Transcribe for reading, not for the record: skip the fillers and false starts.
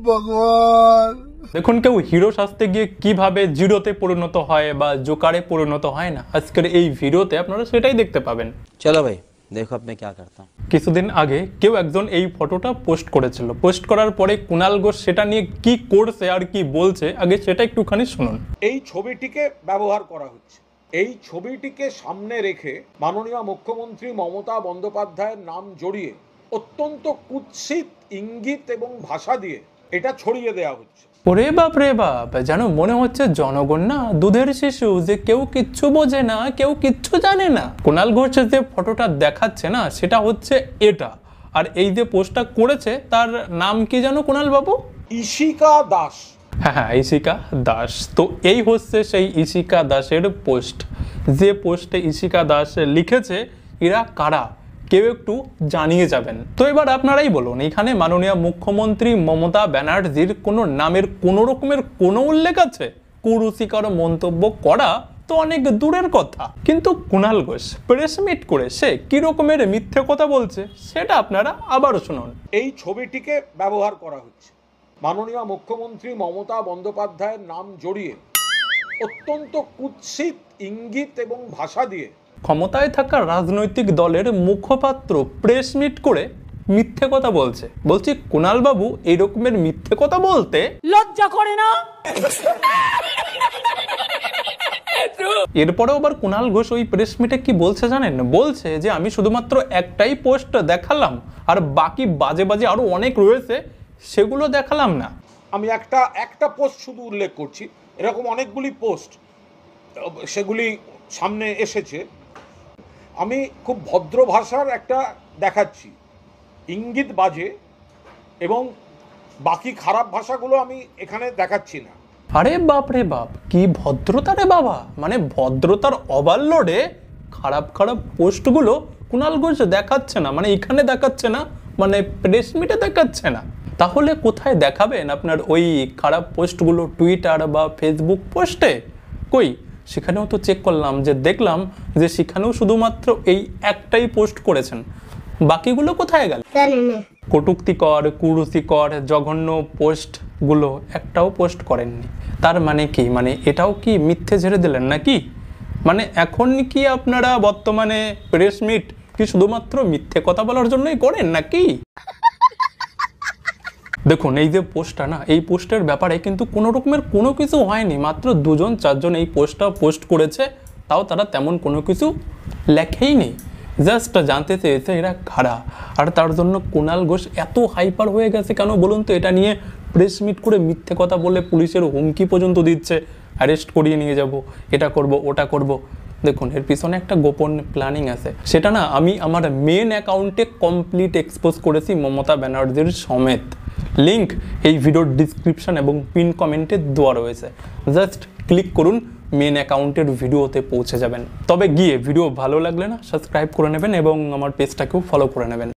ভগবান। দেখুন কেউ হিরো সাজতে গিয়ে কিভাবে জিরোতে পরিণত হয় বা জোকারে পরিণত হয় না, আজকের এই ভিডিওতে আপনারা সেটাই দেখতে পাবেন। চলো ভাই দেখো আমি কি করতা। কিছুদিন আগে কেউ একজন এই ফটোটা পোস্ট করেছিল। পোস্ট করার পরে কুণাল ঘোষ সেটা নিয়ে কি করছে আর কি বলছে আগে সেটা একটুখানি শুনুন। এই ছবিটিকে ব্যবহার করা হচ্ছে, এই ছবিটিকে সামনে রেখে মাননীয় মুখ্যমন্ত্রী মমতা বন্দ্যোপাধ্যায়ের নাম জড়িয়ে অত্যন্ত কুৎসিত ইঙ্গিত এবং ভাষা দিয়ে এটা ছড়িয়ে দেওয়া হচ্ছে। ওরে বাপ রে বাপ, যেন মনে হচ্ছে জনগণ না দুধের শিশু, যে কেউ কিচ্ছু বোঝে না, কেউ কিচ্ছু জানে না। কুণাল ঘোষের যে ফটোটা দেখাচ্ছে না সেটা হচ্ছে এটা, আর এই যে পোস্টটা করেছে তার নাম কি জানো কুণাল বাবু? ইশিকা দাস। হ্যাঁ, ইশিকা দাস। তো এই হচ্ছে সেই ইশিকা দাসের পোস্ট, যে পোস্টে ইশিকা দাস লিখেছে এরা কারা, কেউ একটু জানিয়ে যাবেন। তো এবার আপনারাই বলুন, এখানে মাননীয় মুখ্যমন্ত্রী মমতা ব্যানার্জির কোনো নামের কোনো রকমের কোনো উল্লেখ আছে? কুরুচিকর মন্তব্য করা তো অনেক দূরের কথা, কিন্তু কুণাল ঘোষ প্রেস মিট করে সে কি রকমের মিথ্যে কথা বলছে সেটা আপনারা আবারও শুনুন। এই ছবিটিকে ব্যবহার করা হচ্ছে, মাননীয় মুখ্যমন্ত্রী মমতা বন্দ্যোপাধ্যায়ের নাম জড়িয়ে অত্যন্ত কুৎসিত ইঙ্গিত এবং ভাষা দিয়ে ক্ষমতায় থাকা রাজনৈতিক দলের মুখপাত্র প্রেস মিট করে মিথ্যে কথা বলছে। বলছি কুণাল বাবু এই রকমের মিথ্যে কথা বলতে লজ্জা করে না? এরপরেও আবার কুণাল ঘোষ ওই প্রেস মিটে কি বলছে জানেন? বলছে যে আমি শুধুমাত্র একটাই পোস্ট দেখালাম আর বাকি বাজে বাজে আরো অনেক রয়েছে সেগুলো দেখালাম না। আমি একটা পোস্ট শুধু উল্লেখ করছি, এরকম অনেকগুলি পোস্ট সেগুলি সামনে এসেছে। আমি খুব ভদ্র ভাষার একটা দেখাচ্ছি, ইঙ্গিত বাজে, এবং বাকি খারাপ ভাষাগুলো আমি এখানে দেখাচ্ছি না। আরে বাপ রে বাপ, কি ভদ্রতা রে বাবা, মানে ভদ্রতার ওভারলোডে খারাপ খারাপ পোস্টগুলো কুণাল ঘোষ দেখাচ্ছে না, মানে এখানে দেখাচ্ছে না, মানে প্রেস মিটে দেখাচ্ছে না। তাহলে কোথায় দেখাবেন আপনার ওই খারাপ পোস্টগুলো? টুইটার বা ফেসবুক পোস্টে? কই, সেখানেও তো চেক করলাম, যে দেখলাম যে সেখানেও শুধুমাত্র এই একটাই পোস্ট করেছেন, বাকিগুলো কোথায় গেল? কটূক্তিকর, কুরুচিকর, জঘন্য পোস্টগুলো একটাও পোস্ট করেননি। তার মানে কি, মানে এটাও কি মিথ্যে ঝেড়ে দিলেন নাকি? মানে এখন কি আপনারা বর্তমানে প্রেস মিট কি শুধুমাত্র মিথ্যে কথা বলার জন্যই করেন নাকি? দেখুন এই যে পোস্টটা না, এই পোস্টের ব্যাপারে কিন্তু কোনো রকমের কোনো কিছু হয়নি, মাত্র 2-4 জন এই পোস্টটা পোস্ট করেছে, তাও তারা তেমন কোনো কিছু লেখেই নেই, জাস্ট জানতে চেয়েছে এরা কারা। আর তার জন্য কুণাল ঘোষ এত হাইপার হয়ে গেছে কেন বলুন তো? এটা নিয়ে প্রেস মিট করে মিথ্যে কথা বলে পুলিশের হুমকি পর্যন্ত দিচ্ছে, অ্যারেস্ট করিয়ে নিয়ে যাব, এটা করব ওটা করব। দেখুন এর পিছনে একটা গোপন প্ল্যানিং আছে, সেটা না আমি আমার মেন অ্যাকাউন্টে কমপ্লিট এক্সপোজ করেছি মমতা ব্যানার্জির সমেত। লিংক এই ভিডিওর ডিসক্রিপশন এবং পিন কমেন্টে দেওয়া রয়েছে, জাস্ট ক্লিক করুন, মেন অ্যাকাউন্টের ভিডিওতে পৌঁছে যাবেন। তবে গিয়ে ভিডিও ভালো লাগলে না সাবস্ক্রাইব করে নেবেন এবং আমার পেজটাকেও ফলো করে নেবেন।